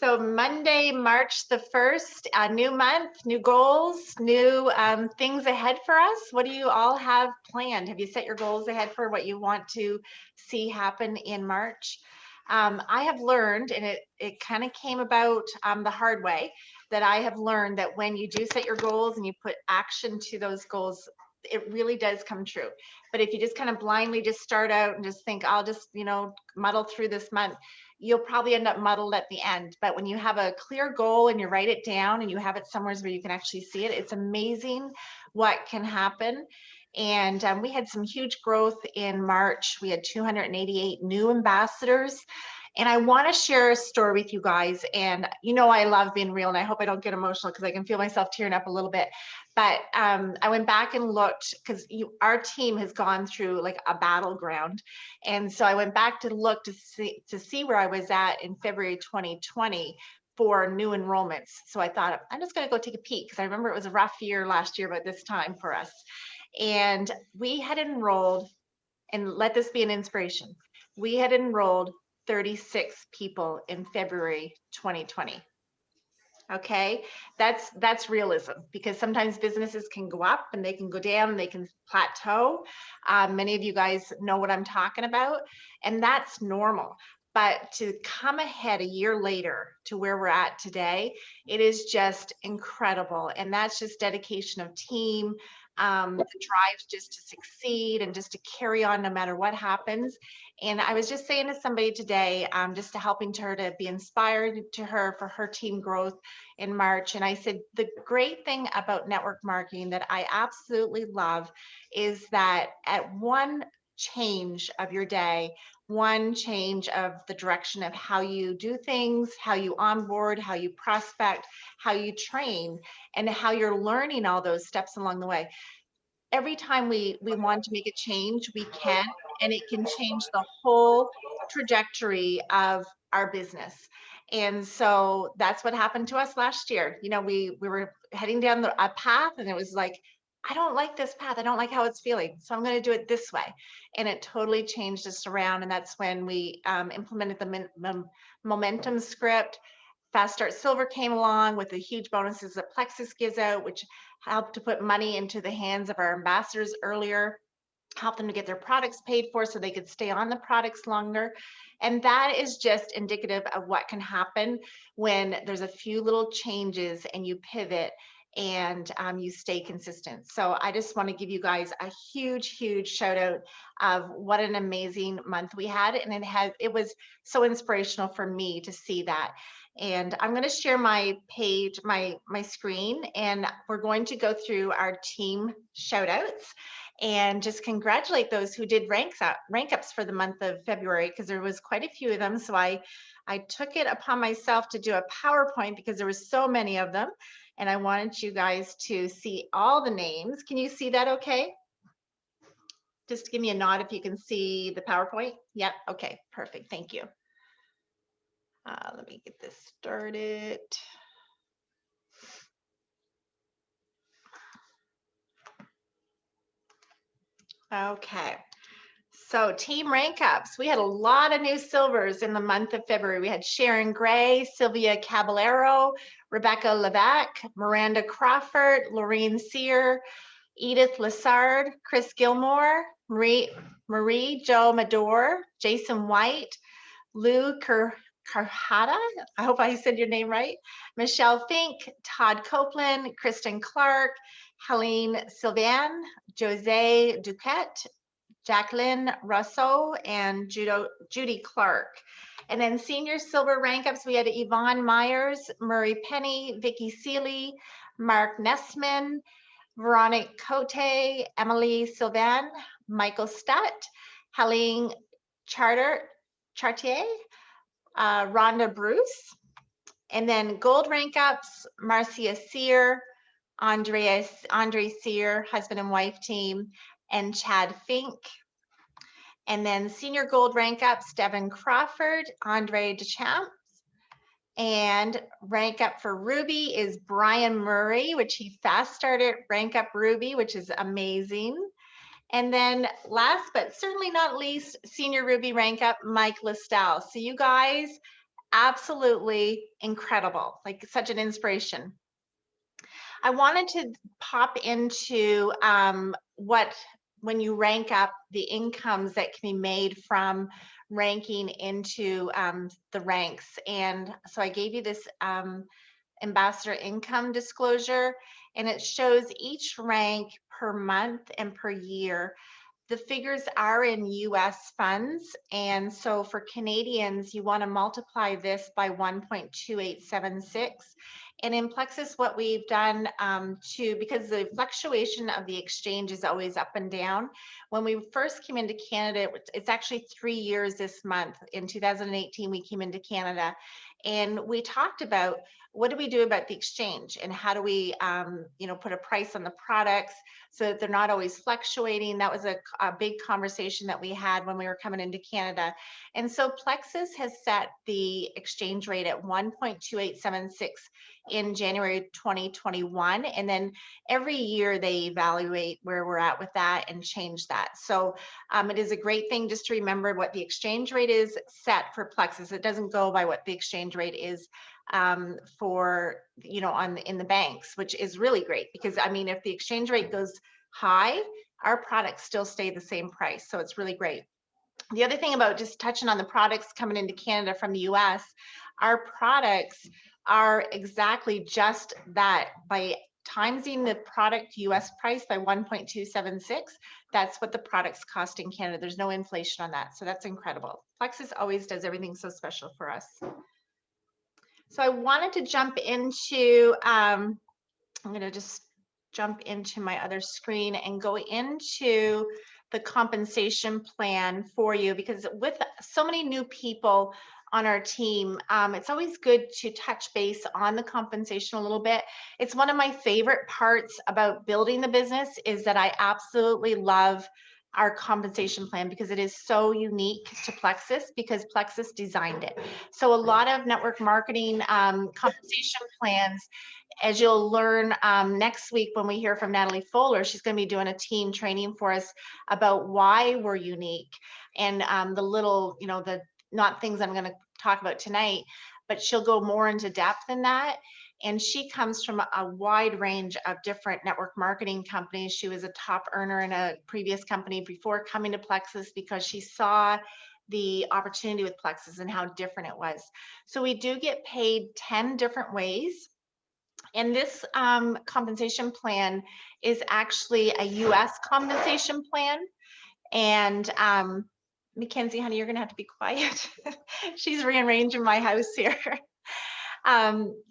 So Monday, March the 1st, a new month, new goals, new things ahead for us. What do you all have planned? Have you set your goals ahead for what you want to see happen in March? I have learned, and it kind of came about the hard way, that I have learned that when you do set your goals and you put action to those goals, it really does come true. But if you just kind of blindly just start out and just think, I'll just, muddle through this month, you'll probably end up muddled at the end. But when you have a clear goal and you write it down and you have it somewhere where you can actually see it, it's amazing what can happen. And we had some huge growth in March. We had 288 new ambassadors. And I want to share a story with you guys. And I love being real, and I hope I don't get emotional because I can feel myself tearing up a little bit. But I went back and looked because our team has gone through like a battleground. And so I went back to look to see where I was at in February 2020 for new enrollments. So I thought, I'm just going to go take a peek because I remember it was a rough year last year about this time for us. And we had enrolled, and let this be an inspiration, we had enrolled 36 people in February 2020. Okay, that's realism, because sometimes businesses can go up and they can go down and they can plateau. Many of you guys know what I'm talking about, and that's normal. But to come ahead a year later to where we're at today, it is just incredible. And that's just dedication of team, the drive just to succeed and just to carry on no matter what happens. And I was just saying to somebody today, just to helping her to be inspired to her for her team growth in March. And I said, the great thing about network marketing that I absolutely love is that at one change of your day, one change of the direction of how you do things, how you onboard, how you prospect, how you train, and how you're learning all those steps along the way. Every time we want to make a change, we can, and it can change the whole trajectory of our business. And so that's what happened to us last year. We were heading down a path, and it was like, I don't like this path. I don't like how it's feeling. So I'm going to do it this way. And it totally changed us around. And that's when we implemented the momentum script. Fast Start Silver came along with the huge bonuses that Plexus gives out, which helped to put money into the hands of our ambassadors earlier, help them to get their products paid for so they could stay on the products longer. And that is just indicative of what can happen when there's a few little changes and you pivot and you stay consistent. So I just want to give you guys a huge shout out of what an amazing month we had. And it was so inspirational for me to see that. And I'm going to share my page, my screen, and we're going to go through our team shout outs and just congratulate those who did rank ups for the month of February, because there was quite a few of them. So I took it upon myself to do a PowerPoint because there were so many of them, and I wanted you guys to see all the names. Can you see that okay? Just give me a nod if you can see the PowerPoint. Yep, okay, perfect, thank you. Let me get this started. Okay, so team rank ups. We had a lot of new silvers in the month of February. We had Sharon Gray, Sylvia Caballero, Rebecca Levac, Miranda Crawford, Lorraine Sear, Edith Lassard, Chris Gilmore, Marie Jo Mador, Jason White, Lou Carhada, I hope I said your name right, Michelle Fink, Todd Copeland, Kristen Clark, Helene Sylvan, Jose Duquette, Jacqueline Russo, and Judy Clark. And then senior silver rank ups, we had Yvonne Myers, Murray Penny, Vicky Seeley, Mark Nessman, Veronique Cote, Emily Sylvan, Michael Stutt, Helene Chartier, Rhonda Bruce. And then gold rank ups, Marcia Sear, Andre Sear, husband and wife team, and Chad Fink. And then senior gold rank ups, Devin Crawford, Andre Deschamps. And rank up for Ruby is Brian Murray, which he fast started rank up Ruby, which is amazing. And then last but certainly not least, senior Ruby rank up, Mike Listel. So you guys, absolutely incredible, like such an inspiration. I wanted to pop into when you rank up the incomes that can be made from ranking into the ranks. And so I gave you this ambassador income disclosure, and it shows each rank per month and per year. The figures are in US funds. And so for Canadians, you want to multiply this by 1.2876. And in Plexus, what we've done because the fluctuation of the exchange is always up and down. When we first came into Canada, it's actually 3 years this month. In 2018, we came into Canada, and we talked about what do we do about the exchange and how do we put a price on the products so that they're not always fluctuating. That was a big conversation that we had when we were coming into Canada. And so Plexus has set the exchange rate at 1.2876 in January 2021. And then every year they evaluate where we're at with that and change that. So it is a great thing just to remember what the exchange rate is set for Plexus. It doesn't go by what the exchange rate is for in the banks, which is really great, because I mean, if the exchange rate goes high, our products still stay the same price. So it's really great. The other thing about just touching on the products coming into Canada from the US, our products are exactly just that. By timesing the product US price by 1.276, that's what the products cost in Canada. There's no inflation on that. So that's incredible. Plexus always does everything so special for us. So I wanted to jump into, I'm going to just jump into my other screen and go into the compensation plan for you, because with so many new people on our team, it's always good to touch base on the compensation a little bit. It's one of my favorite parts about building the business, is that I absolutely love our compensation plan because it is so unique to Plexus, because Plexus designed it. So a lot of network marketing compensation plans, as you'll learn next week when we hear from Natalie Fuller, she's going to be doing a team training for us about why we're unique, and the little, the not things I'm going to talk about tonight, but she'll go more into depth in that. And she comes from a wide range of different network marketing companies. She was a top earner in a previous company before coming to Plexus, because she saw the opportunity with Plexus and how different it was. So we do get paid 10 different ways. And this compensation plan is actually a US compensation plan. And Mackenzie, honey, you're gonna have to be quiet. She's rearranging my house here.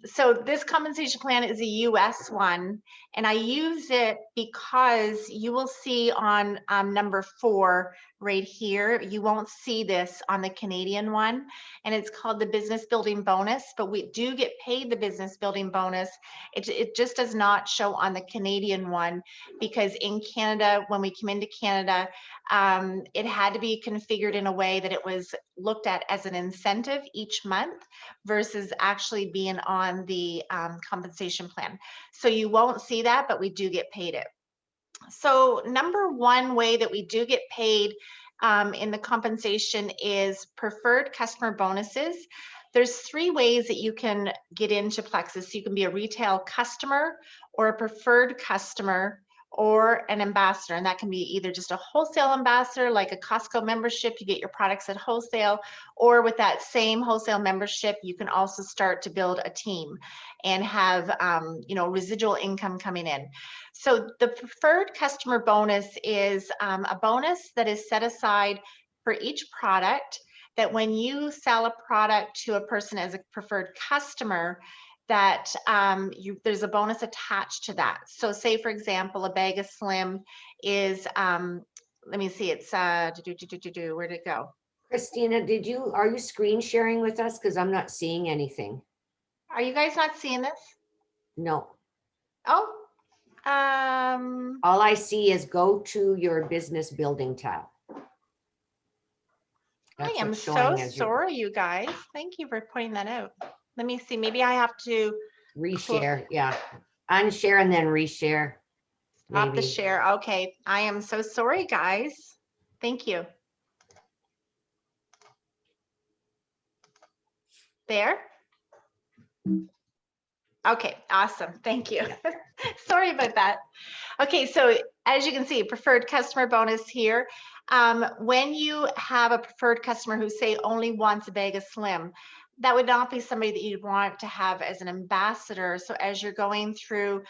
So this compensation plan is a US one, and I use it because you will see on number 4 right here, you won't see this on the Canadian one, and it's called the business building bonus, but we do get paid the business building bonus. It just does not show on the Canadian one, because in Canada, when we came into Canada, it had to be configured in a way that it was looked at as an incentive each month versus actually being on the compensation plan. So you won't see that, but we do get paid it. So number one way that we do get paid in the compensation is preferred customer bonuses. There's 3 ways that you can get into Plexus. You can be a retail customer, or a preferred customer, or an ambassador. And that can be either just a wholesale ambassador, like a Costco membership, you get your products at wholesale, or with that same wholesale membership, you can also start to build a team and have residual income coming in. So the preferred customer bonus is a bonus that is set aside for each product, that when you sell a product to a person as a preferred customer, that there's a bonus attached to that. So say, for example, a bag of Slim is, let me see, it's, where'd it go? Christina, are you screen sharing with us? Because I'm not seeing anything. Are you guys not seeing this? No. Oh. All I see is go to your business building tab. I am so sorry, you guys. Thank you for pointing that out. Let me see, maybe I have to reshare. Yeah, unshare and then reshare. Stop the share. Okay, I am so sorry, guys. Thank you. There? Okay, awesome. Thank you. Sorry about that. Okay, so as you can see, preferred customer bonus here. When you have a preferred customer who say only wants a bag of Slim, that would not be somebody that you'd want to have as an ambassador. So as you're going through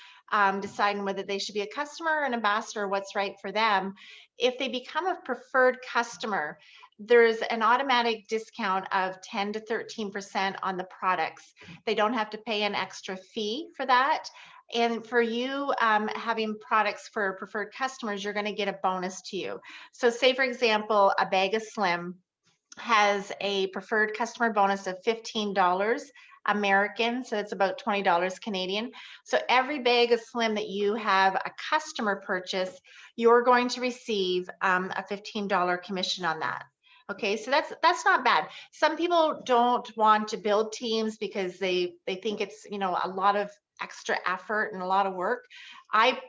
deciding whether they should be a customer or an ambassador, what's right for them, if they become a preferred customer, there's an automatic discount of 10 to 13% on the products. They don't have to pay an extra fee for that. And for you having products for preferred customers, you're going to get a bonus to you. So say, for example, a bag of Slim has a preferred customer bonus of $15 American, so it's about $20 Canadian. So every bag of Slim that you have a customer purchase, you're going to receive a $15 commission on that. Okay, so that's not bad. Some people don't want to build teams because they think it's, you know, a lot of extra effort and a lot of work. I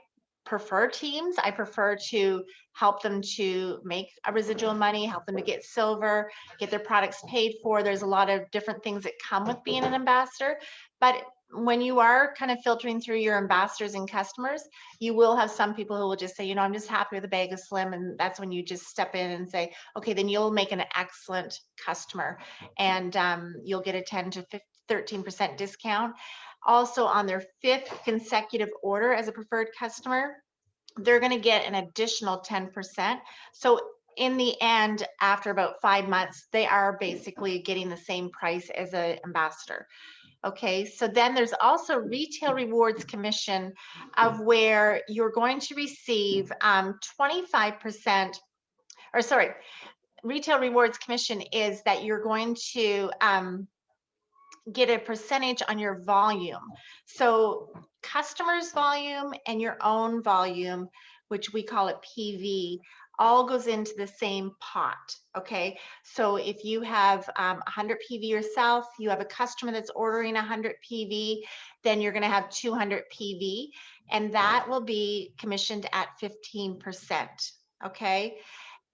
prefer teams. I prefer to help them to make a residual money, help them to get silver, get their products paid for. There's a lot of different things that come with being an ambassador. But when you are kind of filtering through your ambassadors and customers, you will have some people who will just say, you know, I'm just happy with a bag of Slim. And that's when you just step in and say, okay, then you'll make an excellent customer and you'll get a 10 to 13% discount. Also, on their 5th consecutive order as a preferred customer, they're going to get an additional 10%. So in the end, after about 5 months, they are basically getting the same price as an ambassador. Okay, so then there's also retail rewards commission of where you're going to receive 25%, or sorry, retail rewards commission is that you're going to get a percentage on your volume. So customers volume and your own volume, which we call it PV, all goes into the same pot. Okay, so if you have 100 PV yourself, you have a customer that's ordering 100 PV, then you're going to have 200 PV, and that will be commissioned at 15%. Okay,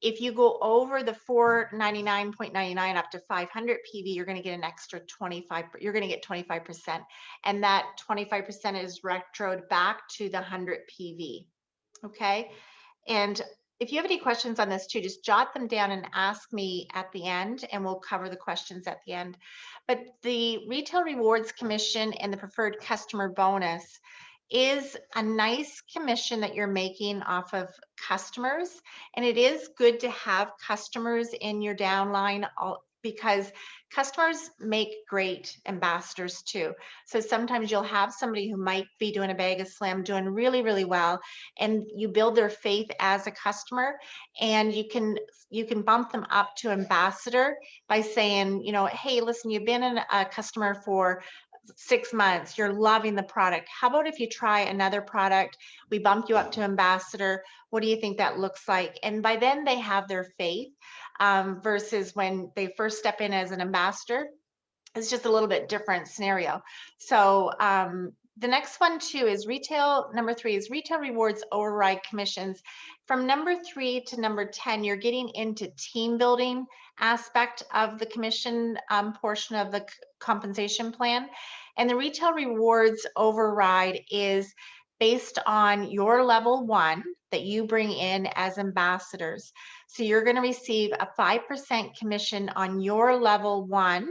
if you go over the $499.99 up to 500 PV, you're going to get an extra 25. You're going to get 25%, and that 25% is retroed back to the 100 PV. Okay, and if you have any questions on this too, just jot them down and ask me at the end, and we'll cover the questions at the end. But the retail rewards commission and the preferred customer bonus is a nice commission that you're making off of customers. And it is good to have customers in your downline because customers make great ambassadors too. So sometimes you'll have somebody who might be doing a bag of Slim, doing really, really well, and you build their faith as a customer, and you can bump them up to ambassador by saying, you know, hey, listen, you've been a customer for 6 months, you're loving the product. How about if you try another product? We bump you up to ambassador. What do you think that looks like? And by then they have their faith versus when they first step in as an ambassador. It's just a little bit different scenario. So the next one too is number 3 is retail rewards override commissions. From number 3 to number 10, you're getting into team building aspect of the commission portion of the compensation plan. And the retail rewards override is based on your level 1 that you bring in as ambassadors. So you're going to receive a 5% commission on your level 1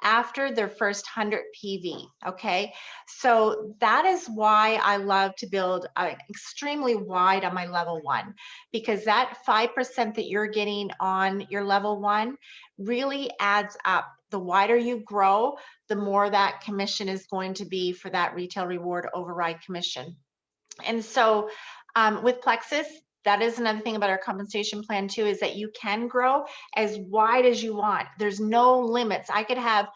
after their first 100 PV. Okay, so that is why I love to build extremely wide on my level 1, because that 5% that you're getting on your level 1 really adds up. The wider you grow, the more that commission is going to be for that retail reward override commission. And so with Plexus, that is another thing about our compensation plan too, is that you can grow as wide as you want. There's no limits. I could have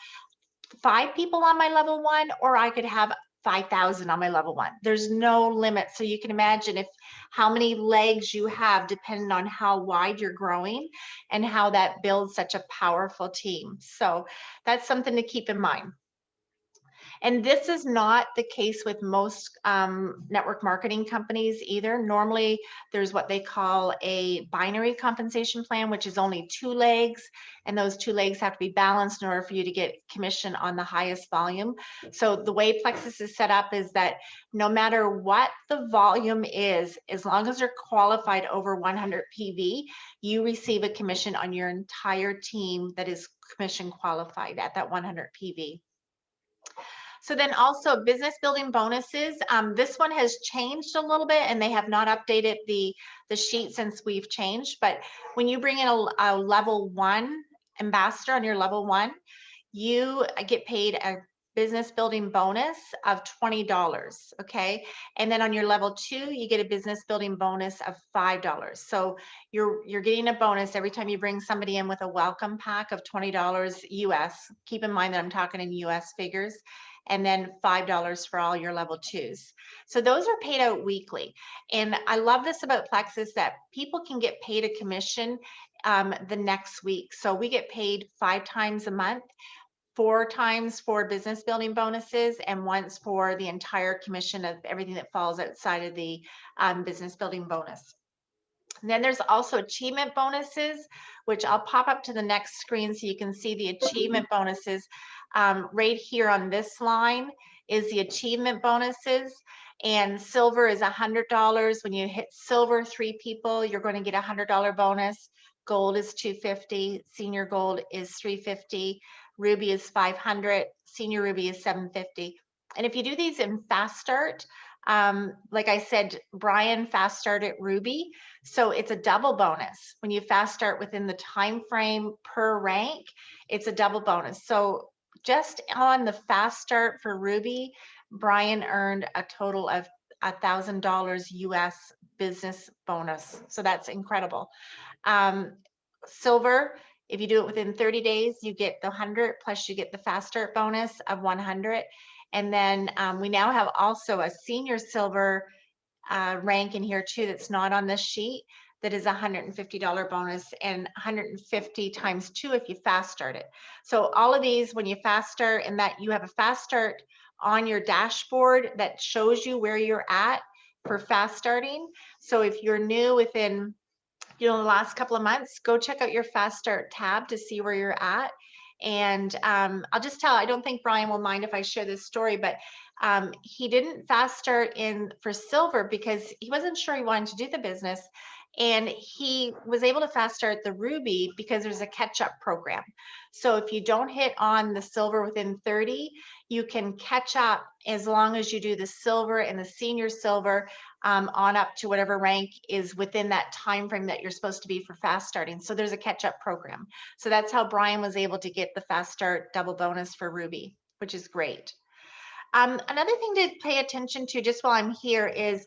5 people on my level 1, or I could have 5,000 on my level 1. There's no limit. So you can imagine how many legs you have depending on how wide you're growing and how that builds such a powerful team. So that's something to keep in mind. And this is not the case with most network marketing companies either. Normally, there's what they call a binary compensation plan, which is only 2 legs, and those 2 legs have to be balanced in order for you to get commission on the highest volume. So the way Plexus is set up is that no matter what the volume is, as long as you're qualified over 100 PV, you receive a commission on your entire team that is commission qualified at that 100 PV. So then also business building bonuses. This one has changed a little bit, and they have not updated the sheet since we've changed. But when you bring in a level 1 ambassador on your level 1, you get paid a business building bonus of $20. Okay, and then on your level 2, you get a business building bonus of $5. So you're getting a bonus every time you bring somebody in with a welcome pack of $20 US. Keep in mind that I'm talking in US figures. And then $5 for all your level 2s. So those are paid out weekly. And I love this about Plexus, that people can get paid a commission the next week. So we get paid 5 times a month, 4 times for business building bonuses, and once for the entire commission of everything that falls outside of the business building bonus. And then there's also achievement bonuses, which I'll pop up to the next screen so you can see the achievement bonuses. Right here on this line is the achievement bonuses, and silver is $100. When you hit silver 3 people, you're going to get a $100 bonus. Gold is $250, senior gold is $350, ruby is $500, senior ruby is $750. And if you do these in Fast Start, like I said, Brian fast started Ruby, so it's a double bonus. When you fast start within the time frame per rank, it's a double bonus. So just on the fast start for Ruby, Brian earned a total of $1,000 US business bonus. So that's incredible. Silver, if you do it within 30 days, you get the 100 plus you get the fast start bonus of 100. And then we now have also a senior silver rank in here too that's not on this sheet, that is a $150 bonus, and 150 times 2 if you fast start it. So all of these, when you fast start, and that you have a fast start on your dashboard that shows you where you're at for fast starting. So if you're new within the last couple of months, go check out your fast start tab to see where you're at. And I'll just tell, I don't think Brian will mind if I share this story, but he didn't fast start in for silver because he wasn't sure he wanted to do the business. And he was able to fast start the ruby because there's a catch-up program. So if you don't hit on the silver within 30, you can catch up as long as you do the silver and the senior silver on up to whatever rank is within that time frame that you're supposed to be for fast starting. So there's a catch-up program. So that's how Brian was able to get the fast start double bonus for Ruby, which is great. Another thing to pay attention to just while I'm here is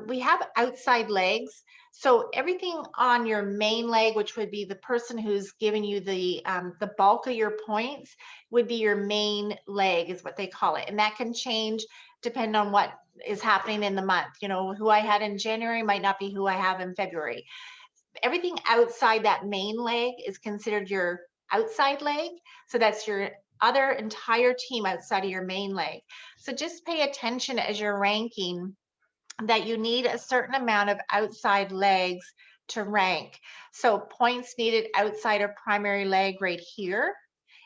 we have outside legs. So everything on your main leg, which would be the person who's giving you the bulk of your points, would be your main leg, is what they call it. And that can change depending on what is happening in the month. You know, who I had in January might not be who I have in February. Everything outside that main leg is considered your outside leg. So that's your other entire team outside of your main leg. So just pay attention as you're ranking that you need a certain amount of outside legs to rank. So points needed outside of primary leg right here,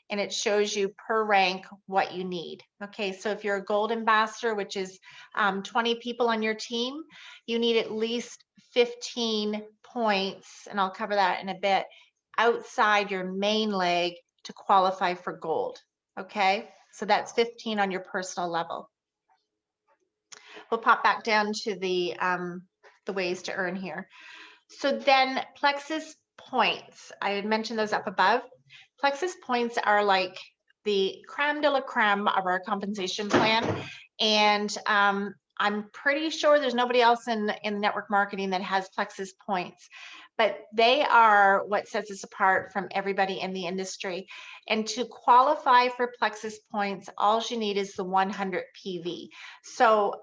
and it shows you per rank what you need. Okay, so if you're a gold ambassador, which is 20 people on your team, you need at least 15 points, and I'll cover that in a bit, outside your main leg to qualify for gold. Okay, so that's 15 on your personal level. We'll pop back down to the ways to earn here. So then Plexus points, I had mentioned those up above. Plexus points are like the creme de la creme of our compensation plan. And I'm pretty sure there's nobody else in network marketing that has Plexus points, but they are what sets us apart from everybody in the industry. And to qualify for Plexus points, all you need is the 100 PV. So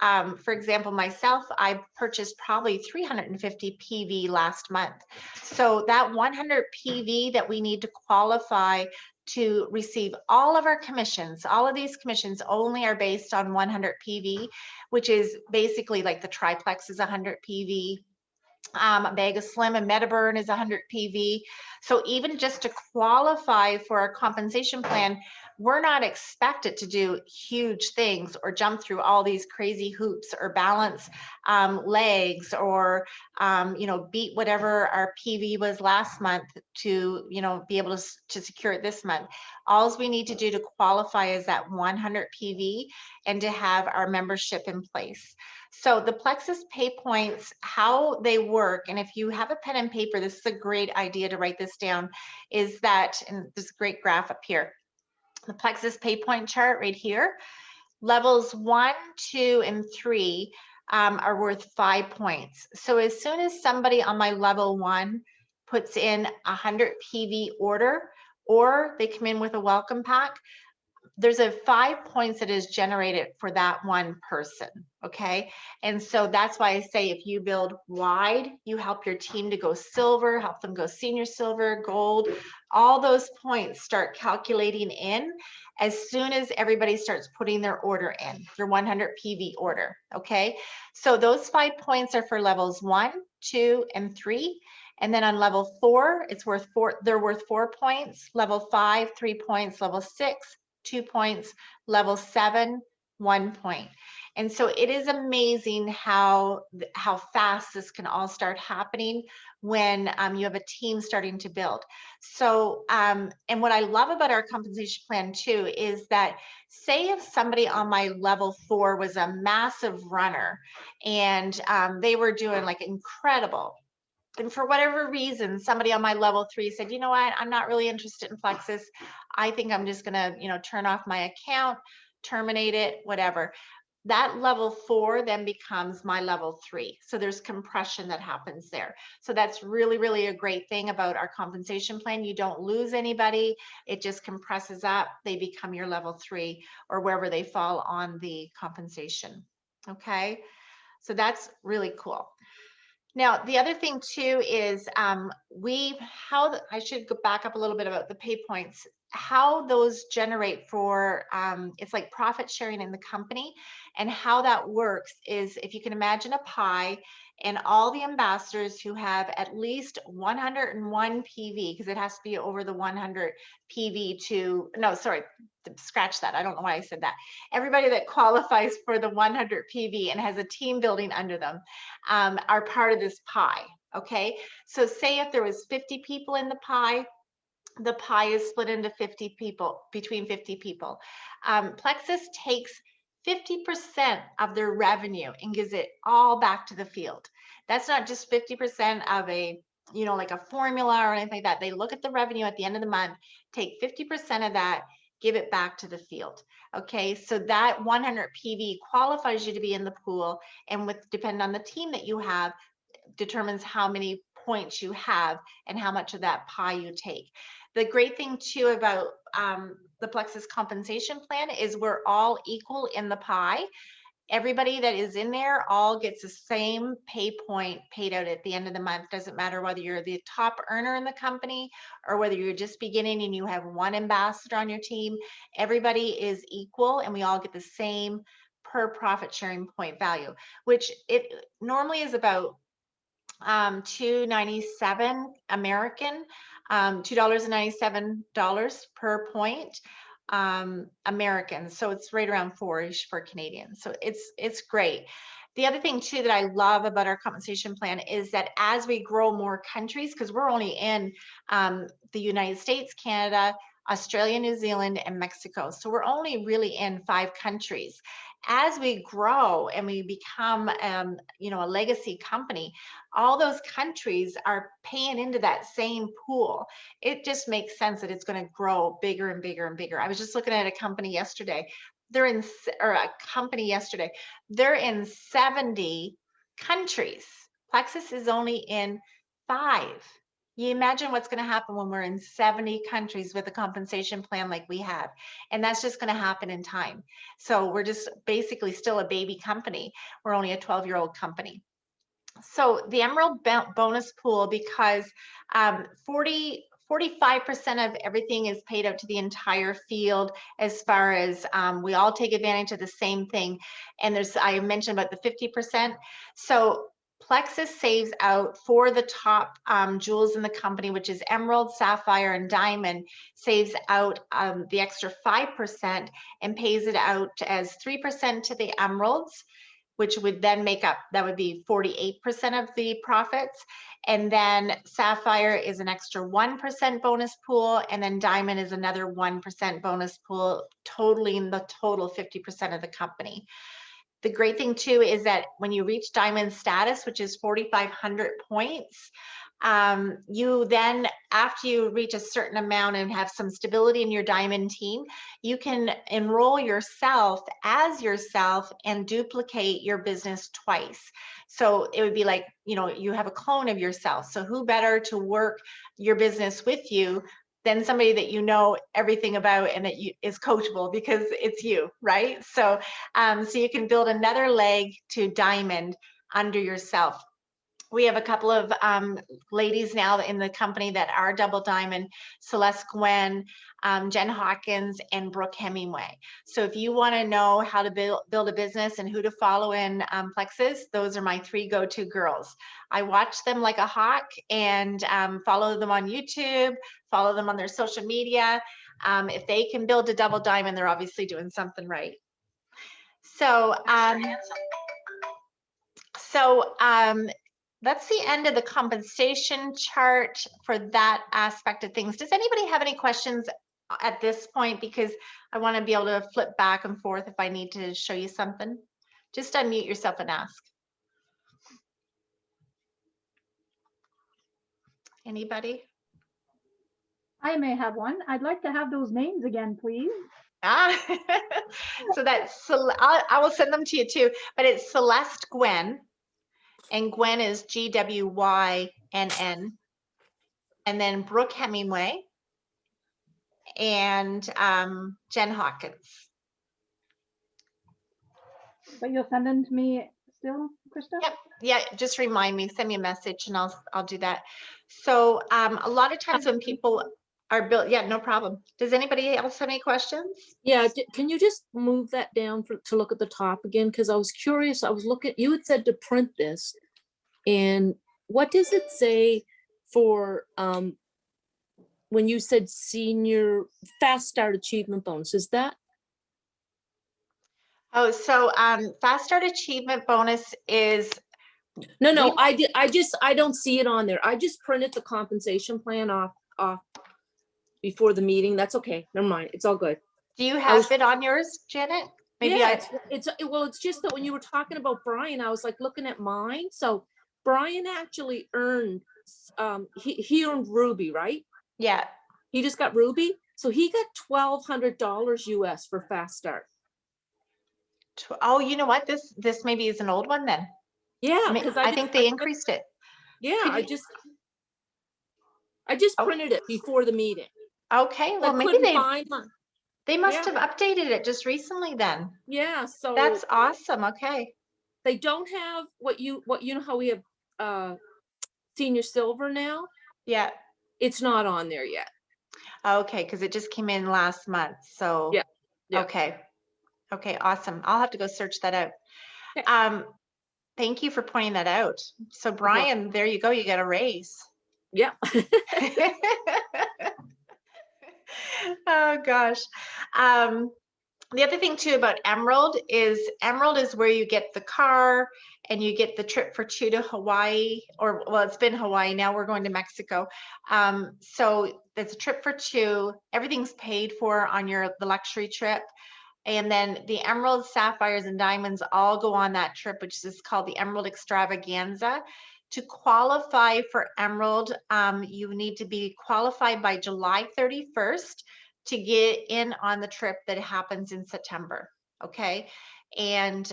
for example, myself, I purchased probably 350 PV last month. So that 100 PV that we need to qualify to receive all of our commissions. All of these commissions only are based on 100 PV, which is basically like the triplex is 100 PV. Mega Slim and Metaburn is 100 PV. So even just to qualify for our compensation plan, we're not expected to do huge things or jump through all these crazy hoops or balance legs or beat whatever our PV was last month to be able to secure it this month. All we need to do to qualify is that 100 PV and to have our membership in place. So the Plexus Pay Points, how they work, and if you have a pen and paper, this is a great idea to write this down, is that, and there's a great graph up here, the Plexus Pay Point chart right here, levels 1, 2, and 3 are worth 5 points. So as soon as somebody on my level 1 puts in 100 PV order, or they come in with a welcome pack, there's a 5 points that is generated for that one person, okay? And so that's why I say if you build wide, you help your team to go silver, help them go senior silver, gold, all those points start calculating in as soon as everybody starts putting their order in, their 100 PV order, okay? So those 5 points are for levels 1, 2, and 3. And then on level 4, they're worth 4 points, level 5, 3 points, level 6, 2 points, level 7, 1 point. And so it is amazing how fast this can all start happening when you have a team starting to build. So, and what I love about our compensation plan too is that, say if somebody on my level 4 was a massive runner and they were doing like incredible, and for whatever reason, somebody on my level 3 said, you know what, I'm not really interested in Plexus. I think I'm just gonna, turn off my account, terminate it, whatever. That level 4 then becomes my level 3. So there's compression that happens there. So that's really, really a great thing about our compensation plan. You don't lose anybody. It just compresses up. They become your level 3 or wherever they fall on the compensation. Okay. So that's really cool. Now, the other thing too is I should go back up a little bit about the pay points, how those generate for, it's like profit sharing in the company. And how that works is, if you can imagine a pie and all the ambassadors who have at least 101 PV, because it has to be over the 100 PV to, no, sorry, scratch that. I don't know why I said that. Everybody that qualifies for the 100 PV and has a team building under them are part of this pie. Okay, so say if there was 50 people in the pie is split into 50 people, between 50 people. Plexus takes 50% of their revenue and gives it all back to the field. That's not just 50% of a, like a formula or anything like that. They look at the revenue at the end of the month, take 50% of that, give it back to the field. Okay, so that 100 PV qualifies you to be in the pool, and depending on the team that you have, determines how many points you have and how much of that pie you take. The great thing too about the Plexus compensation plan is we're all equal in the pie. Everybody that is in there all gets the same pay point paid out at the end of the month. Doesn't matter whether you're the top earner in the company or whether you're just beginning and you have one ambassador on your team. Everybody is equal and we all get the same per profit sharing point value, which it normally is about $2.97 American, $2.97 per point American. So it's right around 4-ish for Canadian. So it's great. The other thing too that I love about our compensation plan is that as we grow more countries, because we're only in the United States, Canada, Australia, New Zealand, and Mexico. So we're only really in 5 countries. As we grow and we become, a legacy company, all those countries are paying into that same pool. It just makes sense that it's going to grow bigger and bigger and bigger. I was just looking at a company yesterday. They're in 70 countries. Plexus is only in 5. You imagine what's going to happen when we're in 70 countries with a compensation plan like we have. And that's just going to happen in time. So we're just basically still a baby company. We're only a 12-year-old company. So the Emerald bonus pool, because 40 45% of everything is paid out to the entire field, as far as we all take advantage of the same thing. And I mentioned about the 50%. So Plexus saves out for the top jewels in the company, which is emerald, sapphire, and diamond, saves out the extra 5% and pays it out as 3% to the emeralds, which would then make up, that would be 48% of the profits. And then sapphire is an extra 1% bonus pool, and then diamond is another 1% bonus pool, totaling the total 50% of the company. The great thing too is that when you reach diamond status, which is 4,500 points, you then, after you reach a certain amount and have some stability in your diamond team, you can enroll yourself as yourself and duplicate your business twice. So it would be like, you know, you have a clone of yourself. So who better to work your business with you than somebody that you know everything about and that is coachable, because it's you, right? So, so you can build another leg to diamond under yourself. We have a couple of ladies now in the company that are double diamond: Celeste Gwen, Jen Hawkins, and Brooke Hemingway. So if you want to know how to build a business and who to follow in Plexus, those are my 3 go-to girls. I watch them like a hawk, and follow them on YouTube, follow them on their social media. If they can build a double diamond, they're obviously doing something right. So, that's the end of the compensation chart for that aspect of things. Does anybody have any questions at this point? Because I want to be able to flip back and forth if I need to show you something. Just unmute yourself and ask. Anybody? I may have one. I'd like to have those names again, please. So that's, I will send them to you too, but it's Celeste Gwen. And Gwen is Gwynn, and then Brooke Hemingway, and Jen Hawkins. But you'll send them to me still, Krista? Yep. Yeah, just remind me, send me a message, and I'll do that. So a lot of times when people are built, yeah, no problem. Does anybody else have any questions? Yeah, can you just move that down to look at the top again? Because I was curious. I was looking, you had said to print this, and what does it say for when you said senior fast start achievement bonus? Is that? Oh, so fast start achievement bonus is, No, I don't see it on there. I just printed the compensation plan off before the meeting. That's okay. Never mind. It's all good. do you have it on yours, Janet? Maybe yeah, it's just that when you were talking about Brian, I was like looking at mine. So Brian actually earned, he earned Ruby, right? Yeah. He just got Ruby. So he got $1,200 US for fast start. Oh, you know what? This maybe is an old one then. Yeah, because I think they increased it. Yeah, I just Oh. printed it before the meeting. Okay, well, I maybe couldn't find mine. they must Yeah. have updated it just recently then. Yeah, so That's awesome. Okay. they don't have what you know how we have senior silver now. Yeah. It's not on there yet. Okay, because it just came in last month. So Yeah. Okay. Okay, awesome. I'll have to go search that out. Okay. Thank you for pointing that out. So Brian, there you go. You got a raise. Yeah. Oh gosh. The other thing too about Emerald is where you get the car and you get the trip for 2 to Hawaii, or well, it's been Hawaii. Now we're going to Mexico. So there's a trip for 2. Everything's paid for on the luxury trip. And then the emeralds, sapphires, and diamonds all go on that trip, which is called the Emerald Extravaganza. To qualify for Emerald, you need to be qualified by July 31st to get in on the trip that happens in September. Okay. And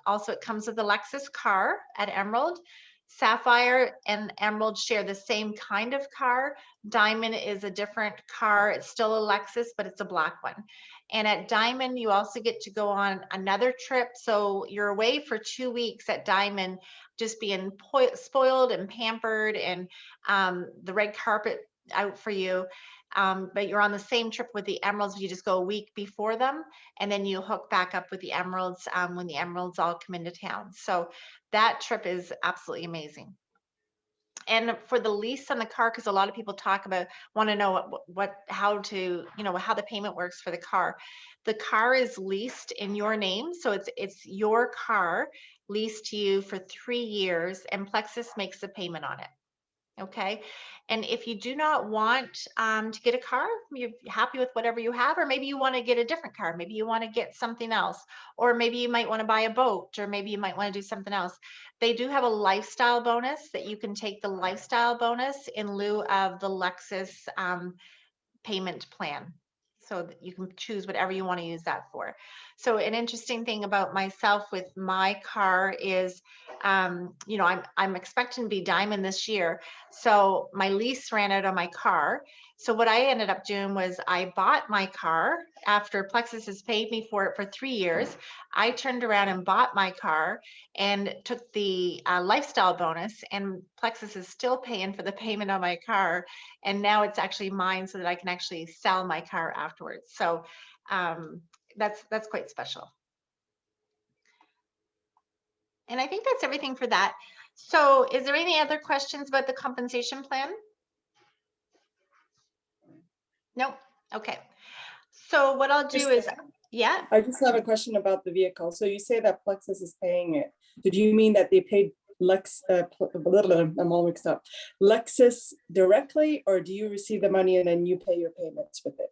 also it comes with a Lexus car at Emerald. Sapphire and Emerald share the same kind of car. Diamond is a different car. It's still a Lexus, but it's a black one. And at Diamond, you also get to go on another trip. So you're away for 2 weeks at Diamond, just being spoiled and pampered, and the red carpet out for you. But you're on the same trip with the Emeralds. You just go a week before them, and then you hook back up with the Emeralds when the Emeralds all come into town. So that trip is absolutely amazing. And for the lease on the car, because a lot of people want to know how to, how the payment works for the car. The car is leased in your name, so it's your car leased to you for 3 years, and Plexus makes the payment on it. Okay. And if you do not want to get a car, you're happy with whatever you have, or maybe you want to get a different car, maybe you want to get something else, or maybe you might want to buy a boat, or maybe you might want to do something else. They do have a lifestyle bonus that you can take the lifestyle bonus in lieu of the Lexus payment plan. So that you can choose whatever you want to use that for. So an interesting thing about myself with my car is, I'm expecting to be Diamond this year. So my lease ran out on my car. So what I ended up doing was I bought my car after Plexus has paid me for it for 3 years. I turned around and bought my car and took the lifestyle bonus, and Plexus is still paying for the payment on my car. And now it's actually mine so that I can actually sell my car afterwards. So that's quite special. And I think that's everything for that. So is there any other questions about the compensation plan? Nope. Okay. So what I'll do is, yeah. I just have a question about the vehicle. So you say that Plexus is paying it. Did you mean that they paid I'm all mixed up. Lexus directly, or do you receive the money and then you pay your payments with it?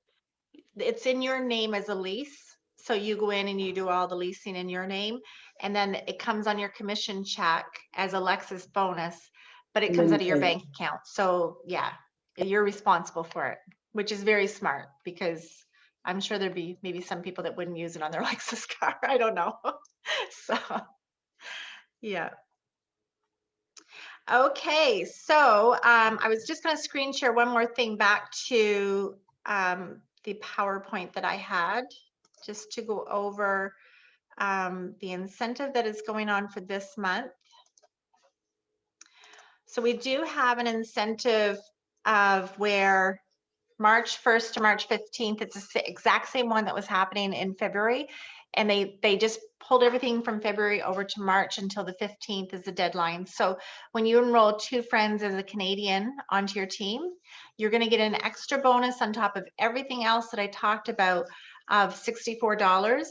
It's in your name as a lease. So you go in and you do all the leasing in your name, and then it comes on your commission check as a Lexus bonus, but it comes out of your bank account. So yeah, you're responsible for it, which is very smart, because I'm sure there'd be maybe some people that wouldn't use it on their Lexus car. I don't know. So yeah. Okay, so I was just going to screen share one more thing back to the PowerPoint that I had, just to go over the incentive that is going on for this month. So we do have an incentive of where March 1st to March 15th, it's the exact same one that was happening in February. And they just pulled everything from February over to March until the 15th is the deadline. So when you enroll 2 friends as a Canadian onto your team, you're going to get an extra bonus on top of everything else that I talked about of $64.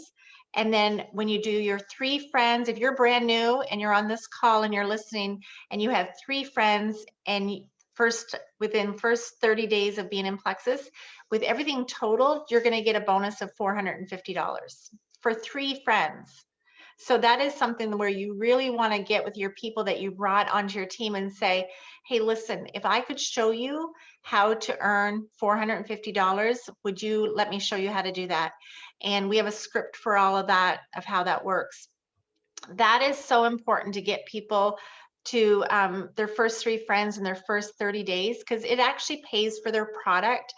And then when you do your 3 friends, if you're brand new and you're on this call and you're listening and you have 3 friends, and within first 30 days of being in Plexus, with everything totaled, you're going to get a bonus of $450 for 3 friends. So that is something where you really want to get with your people that you brought onto your team and say, hey, listen, if I could show you how to earn $450, would you let me show you how to do that? And we have a script for all of that, of how that works. That is so important to get people to their first 3 friends in their first 30 days, because it actually pays for their product.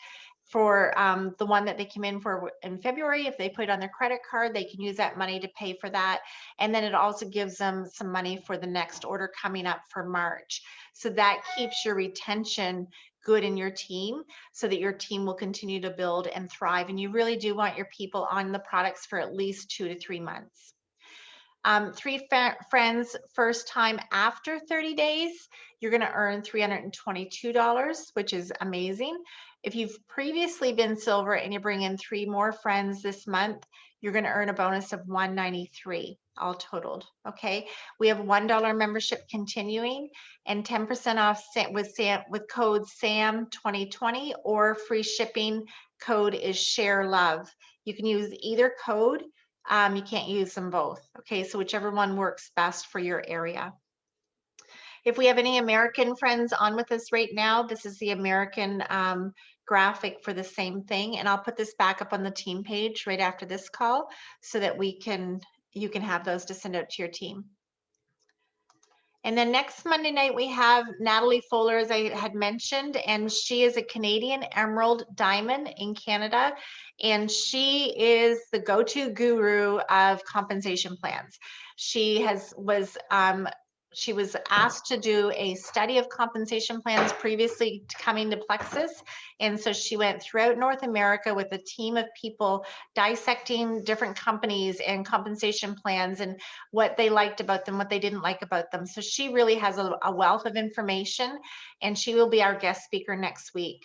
For the one that they came in for in February, if they put it on their credit card, they can use that money to pay for that. And then it also gives them some money for the next order coming up for March. So that keeps your retention good in your team, so that your team will continue to build and thrive. And you really do want your people on the products for at least 2 to 3 months. 3 friends first time after 30 days, you're going to earn $322, which is amazing. If you've previously been silver and you bring in 3 more friends this month, you're going to earn a bonus of $193 all totaled. Okay, we have $1 membership continuing, and 10% off with code SAM2020, or free shipping code is Share Love. You can use either code. You can't use them both. Okay, so whichever one works best for your area. If we have any American friends on with us right now, this is the American graphic for the same thing. And I'll put this back up on the team page right after this call, so that you can have those to send out to your team. And then next Monday night, we have Natalie Fuller, as I had mentioned, and she is a Canadian Emerald Diamond in Canada. And she is the go-to guru of compensation plans. She she was asked to do a study of compensation plans previously to coming to Plexus. And so she went throughout North America with a team of people dissecting different companies and compensation plans and what they liked about them, what they didn't like about them. So she really has a wealth of information, and she will be our guest speaker next week.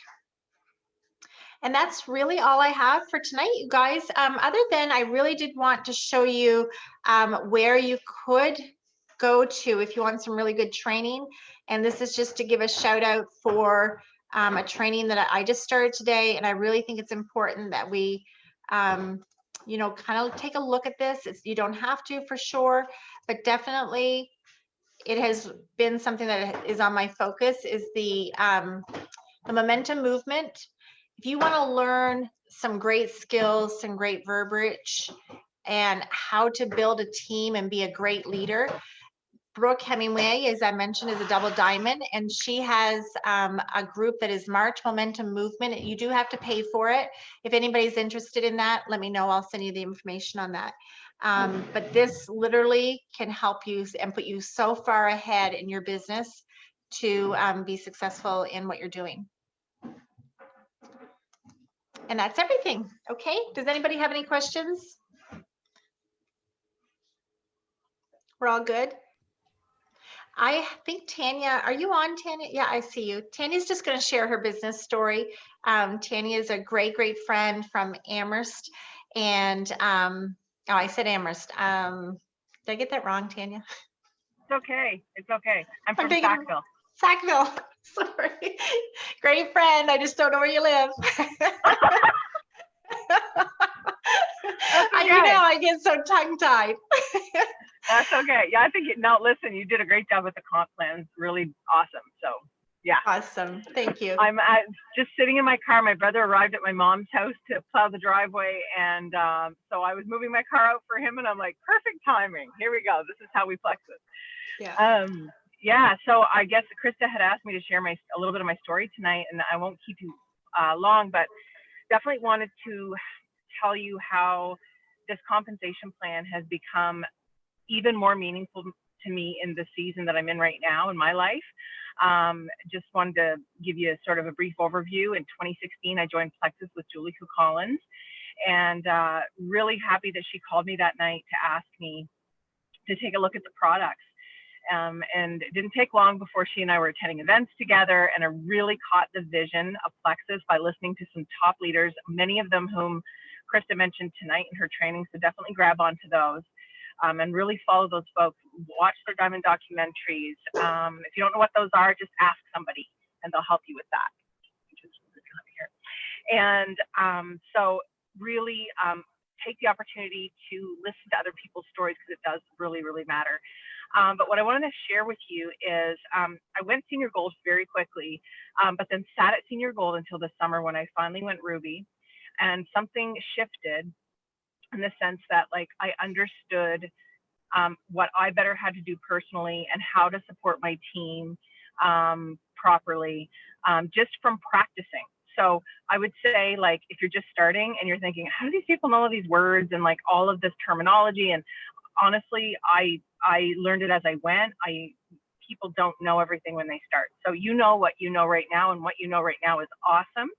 And that's really all I have for tonight, you guys. Other than I really did want to show you where you could go to if you want some really good training. And this is just to give a shout out for a training that I just started today. And I really think it's important that we, you know, kind of take a look at this. You don't have to for sure, but definitely it has been something that is on my focus is the momentum movement. If you want to learn some great skills, some great verbiage, and how to build a team and be a great leader, Brooke Hemingway, as I mentioned, is a double diamond, and she has a group that is March Momentum Movement. You do have to pay for it. If anybody's interested in that, let me know. I'll send you the information on that. But this literally can help you and put you so far ahead in your business to be successful in what you're doing. And that's everything. Okay. Does anybody have any questions? We're all good. I think Tanya, are you on, Tanya? Yeah, I see you. Tanya's just going to share her business story. Tanya is a great, great friend from Amherst. And oh, I said Amherst. Did I get that wrong, Tanya? It's okay. It's okay. I'm from thinking- Sackville. Sackville. Sorry. Great friend. I just don't know where you live. Okay. You know, I get so tongue-tied. That's okay. Yeah, I think, no, listen, you did a great job with the comp plan. It's really awesome. So, yeah. Awesome. Thank you. I'm just sitting in my car. My brother arrived at my mom's house to plow the driveway. And so I was moving my car out for him. And I'm like, perfect timing. Here we go. This is how we flex it. Yeah. Yeah. So I guess Krista had asked me to share a little bit of my story tonight. And I won't keep you long, but definitely wanted to tell you how this compensation plan has become even more meaningful to me in the season that I'm in right now in my life. Just wanted to give you sort of a brief overview. In 2016, I joined Plexus with Julie Hu Collins, and really happy that she called me that night to ask me to take a look at the products. And it didn't take long before she and I were attending events together, and I really caught the vision of Plexus by listening to some top leaders, many of them whom Krista mentioned tonight in her training, so definitely grab onto those. And really follow those folks, watch their diamond documentaries. If you don't know what those are, just ask somebody and they'll help you with that. And so really take the opportunity to listen to other people's stories because it does really, really matter. But what I wanted to share with you is I went senior gold very quickly, but then sat at senior gold until the summer when I finally went ruby, and something shifted in the sense that like I understood what I better had to do personally and how to support my team properly just from practicing. So I would say, like, if you're just starting and you're thinking, how do these people know all these words and like all of this terminology? And honestly, I learned it as I went. People don't know everything when they start. So you know what you know right now, and what you know right now is awesome.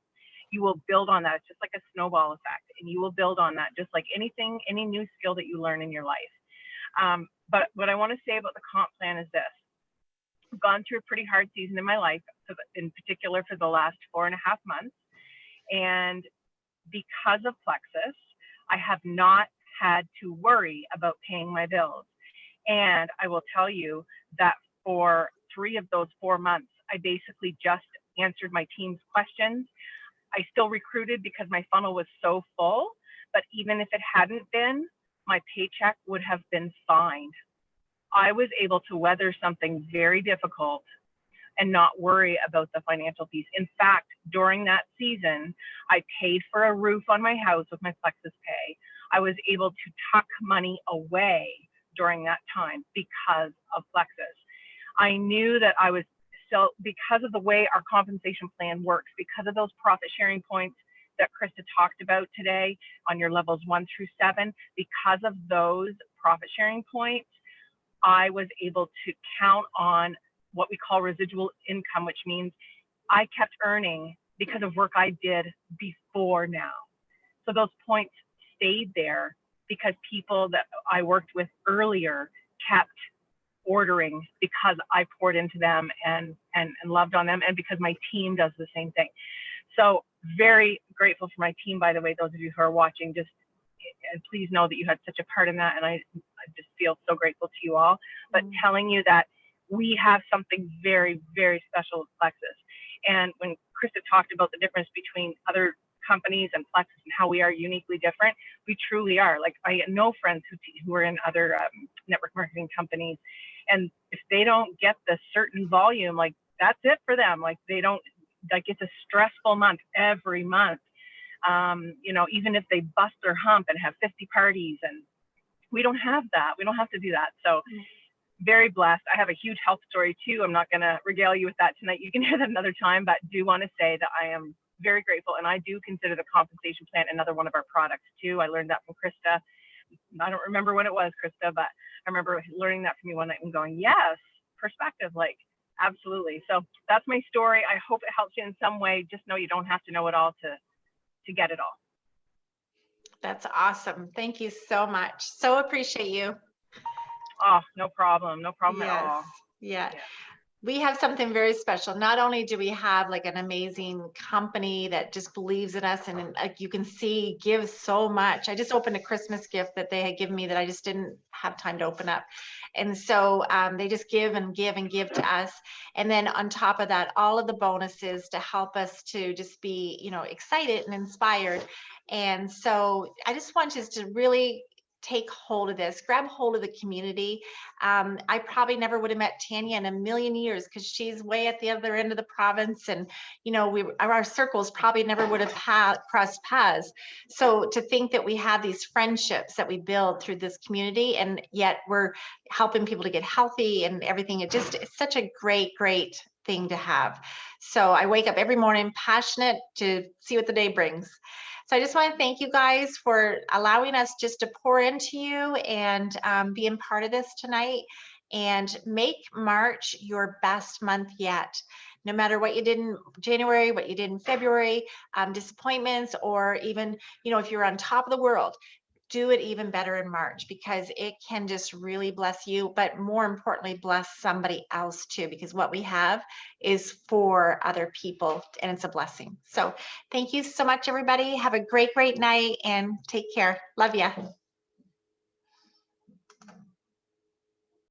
You will build on that. It's just like a snowball effect, and you will build on that, just like anything, any new skill that you learn in your life. But what I want to say about the comp plan is this. I've gone through a pretty hard season in my life, in particular for the last 4.5 months. And because of Plexus, I have not had to worry about paying my bills. And I will tell you that for 3 of those 4 months, I basically just answered my team's questions. I still recruited because my funnel was so full, but even if it hadn't been, my paycheck would have been fine. I was able to weather something very difficult and not worry about the financial piece. In fact, during that season, I paid for a roof on my house with my Plexus pay. I was able to tuck money away during that time because of Plexus. I knew that I was still, because of the way our compensation plan works, because of those profit sharing points that Krista talked about today on your levels 1 through 7, because of those profit sharing points, I was able to count on what we call residual income, which means I kept earning because of work I did before now. So those points stayed there because people that I worked with earlier kept ordering because I poured into them and loved on them, and because my team does the same thing. So very grateful for my team, by the way, those of you who are watching, just, and please know that you had such a part in that, and I just feel so grateful to you all. But telling you that we have something very, very special with Plexus. And when Krista talked about the difference between other companies and Plexus and how we are uniquely different, we truly are. Like, I know friends who are in other network marketing companies, and if they don't get the certain volume, like, that's it for them. Like, they don't, like, it's a stressful month every month. You know, even if they bust their hump and have 50 parties, and we don't have that. We don't have to do that. So very blessed. I have a huge health story too. I'm not going to regale you with that tonight. You can hear that another time, but do want to say that I am very grateful. And I do consider the compensation plan another one of our products too. I learned that from Krista. I don't remember when it was, Krista, but I remember learning that from you one night and going, yes, perspective, like, absolutely. So that's my story. I hope it helps you in some way. Just know you don't have to know it all to get it all. That's awesome. Thank you so much. So appreciate you. Oh, no problem. No problem at all. Yeah. Yeah. We have something very special. Not only do we have like an amazing company that just believes in us, and like you can see, gives so much. I just opened a Christmas gift that they had given me that I just didn't have time to open up. And so they just give and give and give to us. And then on top of that, all of the bonuses to help us to just be, you know, excited and inspired. And so I just want you to really take hold of this, grab hold of the community. I probably never would have met Tanya in a million years because she's way at the other end of the province, and you know, our circles probably never would have crossed paths. So to think that we have these friendships that we build through this community, and yet we're helping people to get healthy and everything, it's such a great thing to have. So I wake up every morning passionate to see what the day brings. So I just want to thank you guys for allowing us just to pour into you and being part of this tonight, and make March your best month yet. No matter what you did in January, what you did in February, disappointments, or even, you know, if you're on top of the world, do it even better in March, because it can just really bless you, but more importantly, bless somebody else too, because what we have is for other people and it's a blessing. So thank you so much, everybody. Have a great night and take care. Love ya.